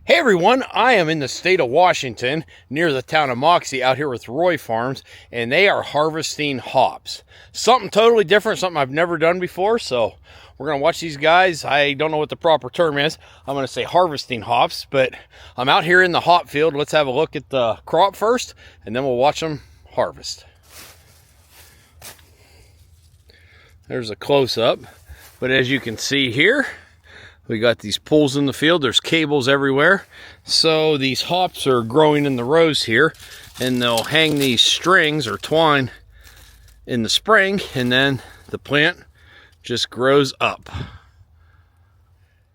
Hey everyone, I am in the state of Washington near the town of Moxie out here with Roy Farms, and they are harvesting hops. Something totally different, something I've never done before, so we're going to watch these guys. I don't know what the proper term is. I'm going to say harvesting hops, but I'm out here in the hop field. Let's have a look at the crop first, and then we'll watch them harvest. There's a close-up, but as you can see here, we got these poles in the field. There's cables everywhere. So these hops are growing in the rows here, and they'll hang these strings or twine in the spring, and then the plant just grows up.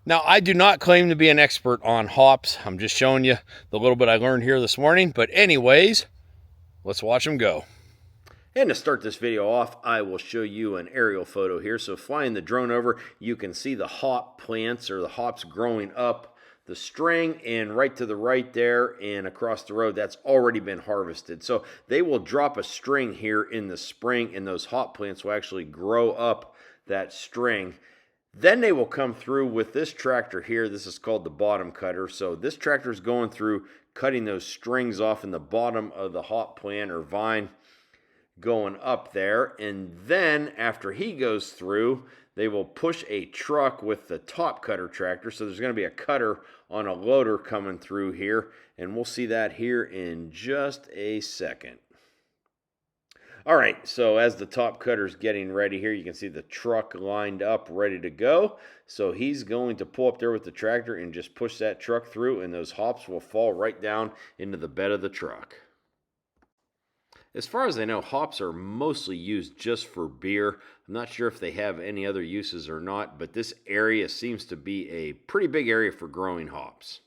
Now, I do not claim to be an expert on hops. I'm just showing you the little bit I learned here this morning. But anyways, let's watch them go. And to start this video off, I will show you an aerial photo here. So flying the drone over, you can see the hop plants or the hops growing up the string, and right to the right there and across the road, that's already been harvested. So they will drop a string here in the spring, and those hop plants will actually grow up that string. Then they will come through with this tractor here. This is called the bottom cutter. So this tractor is going through cutting those strings off in the bottom of the hop plant or vine, going up there, and then after he goes through, they will push a truck with the top cutter tractor. So there's going to be a cutter on a loader coming through here, and we'll see that here in just a second. All right, so as the top cutter's getting ready here, you can see the truck lined up ready to go. So he's going to pull up there with the tractor and just push that truck through, and those hops will fall right down into the bed of the truck. As far as I know, hops are mostly used just for beer. I'm not sure if they have any other uses or not, but this area seems to be a pretty big area for growing hops.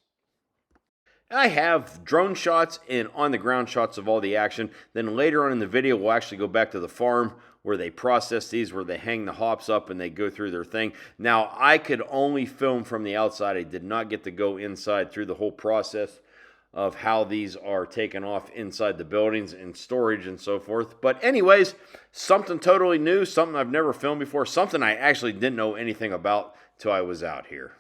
I have drone shots and on-the-ground shots of all the action. Then later on in the video, we'll actually go back to the farm where they process these, where they hang the hops up and they go through their thing. Now, I could only film from the outside. I did not get to go inside through the whole process of how these are taken off inside the buildings and storage and so forth. But anyways, something totally new, something I've never filmed before, something I actually didn't know anything about till I was out here.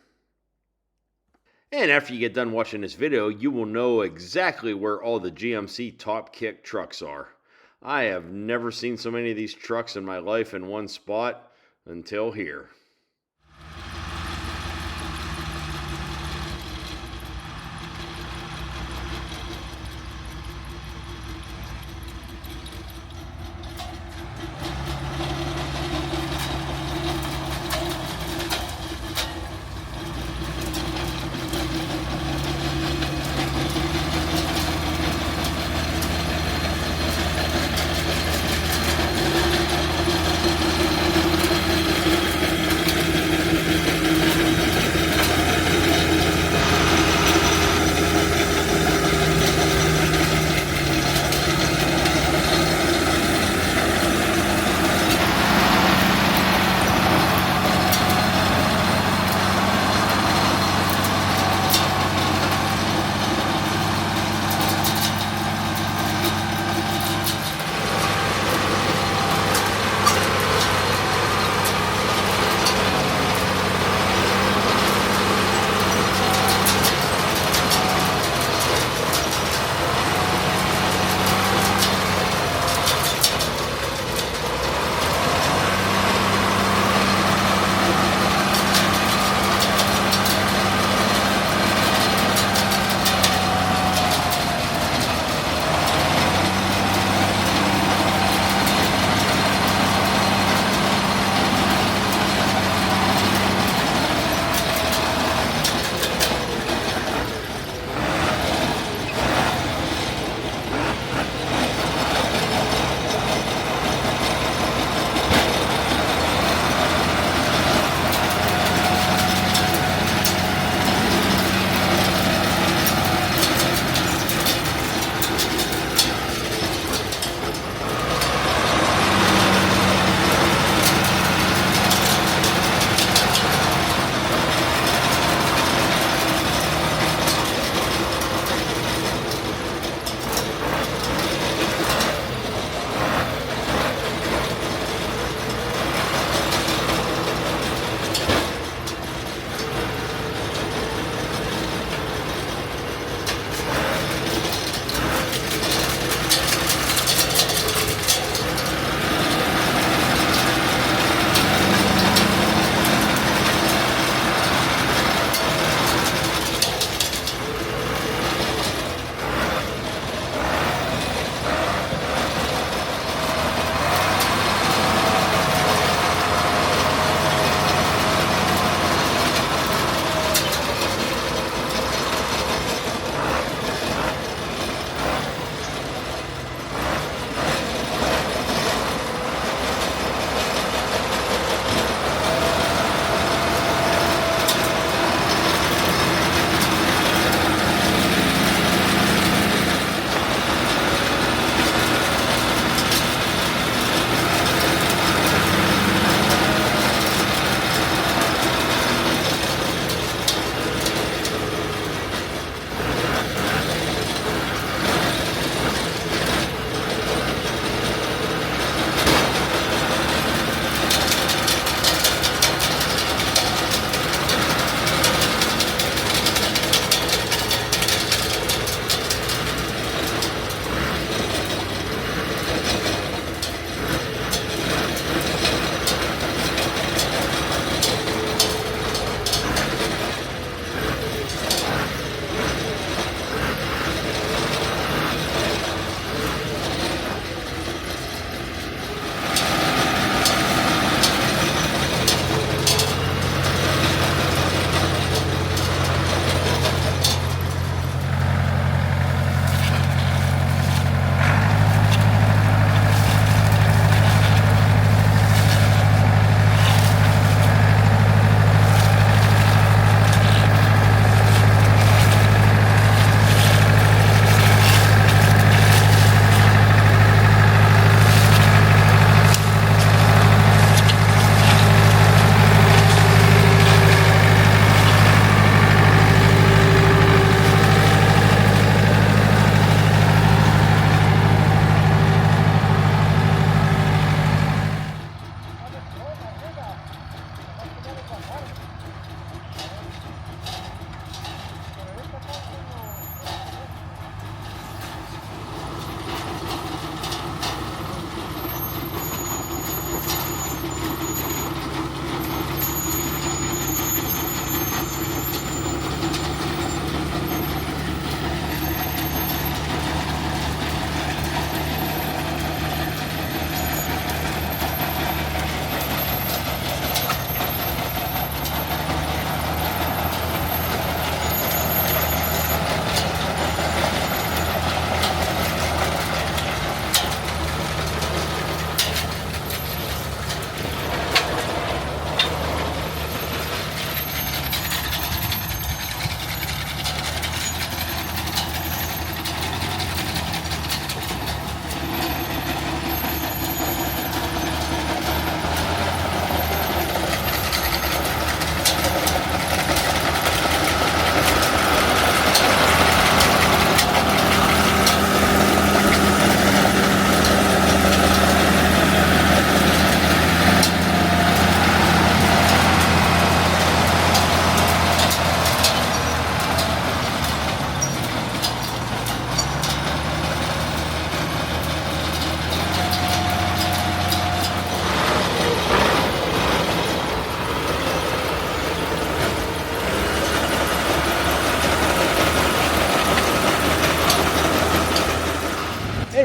And after you get done watching this video, you will know exactly where all the GMC Top Kick trucks are. I have never seen so many of these trucks in my life in one spot until here.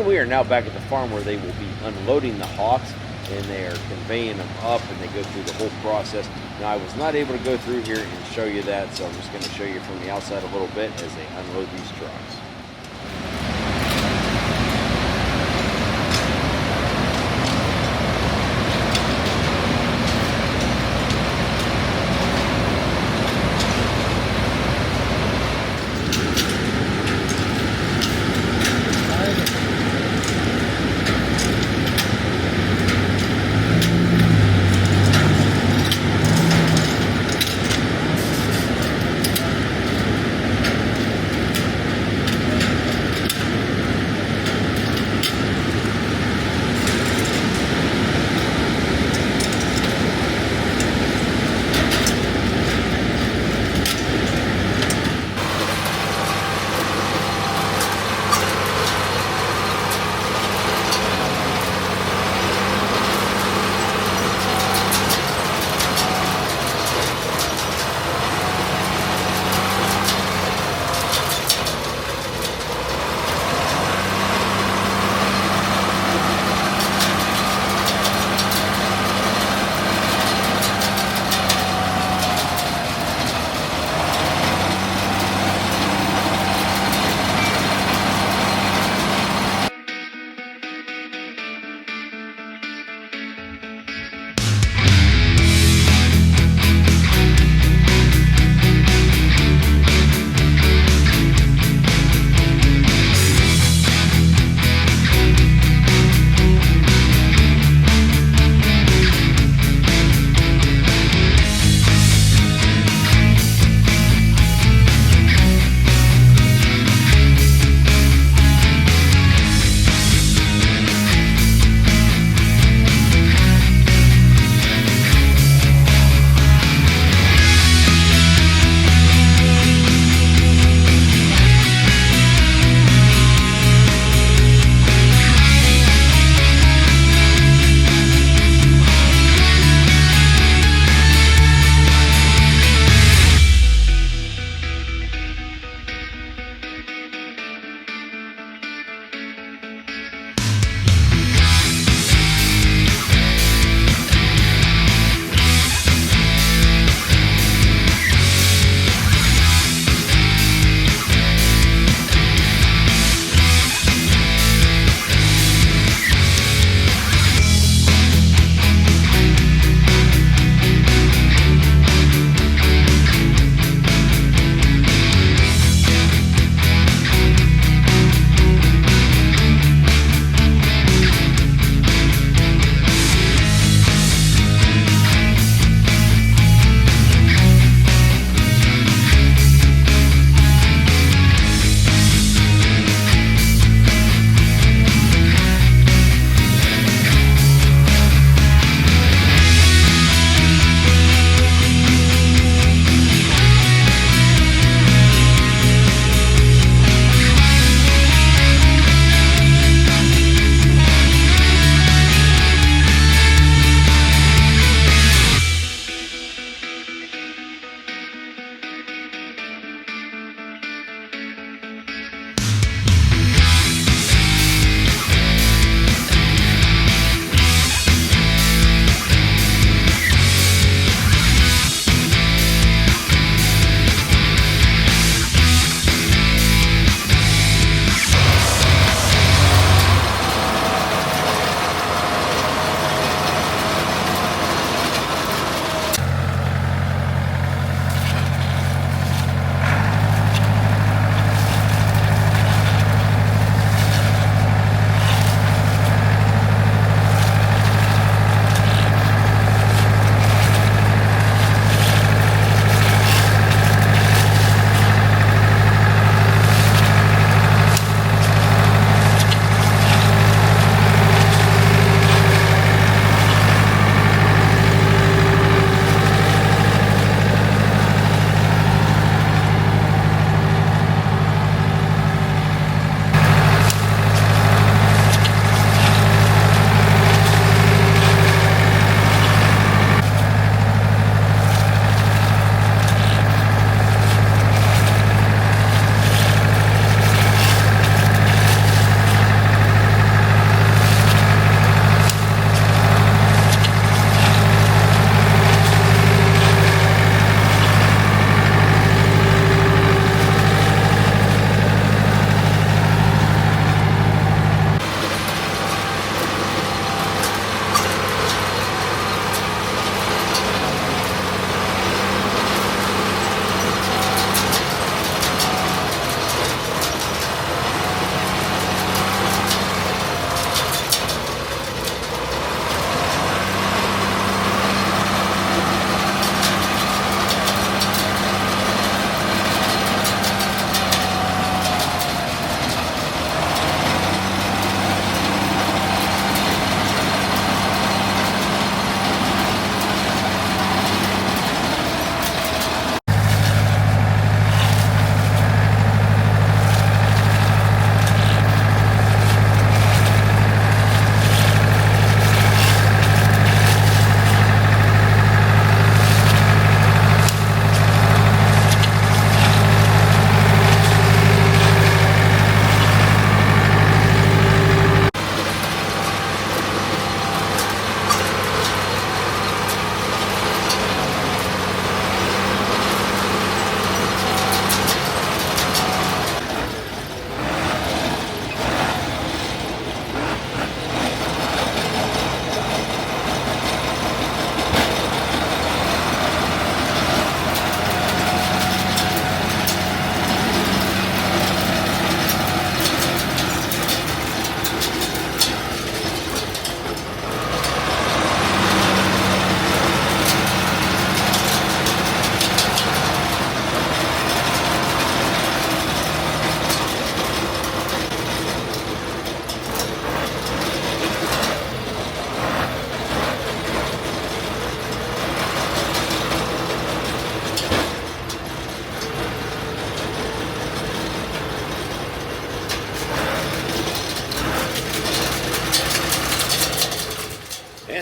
we are now back at the farm where they will be unloading the hops, and they are conveying them up, and they go through the whole process. Now, I was not able to go through here and show you that, so I'm just going to show you from the outside a little bit as they unload these trucks.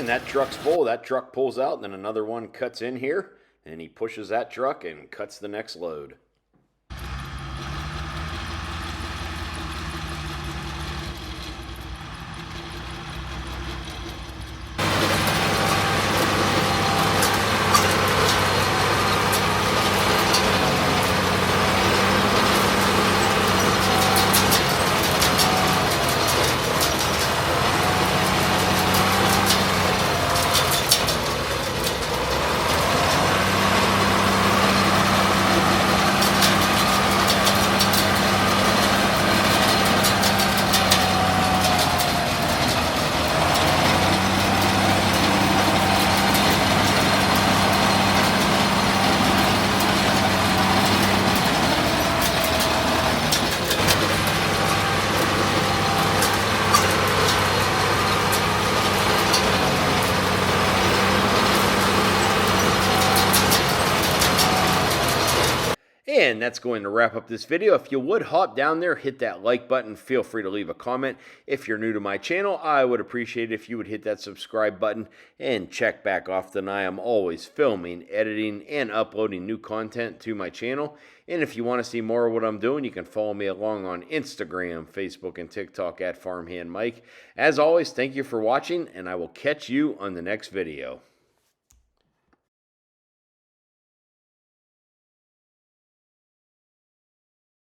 And that truck's full. That truck pulls out, and then another one cuts in here, and he pushes that truck and cuts the next load. And that's going to wrap up this video. If you would, hop down there, hit that like button. Feel free to leave a comment. If you're new to my channel, I would appreciate it if you would hit that subscribe button and check back often. I am always filming, editing, and uploading new content to my channel. And if you want to see more of what I'm doing, you can follow me along on Instagram, Facebook, and TikTok at Farmhand Mike. As always, thank you for watching, and I will catch you on the next video.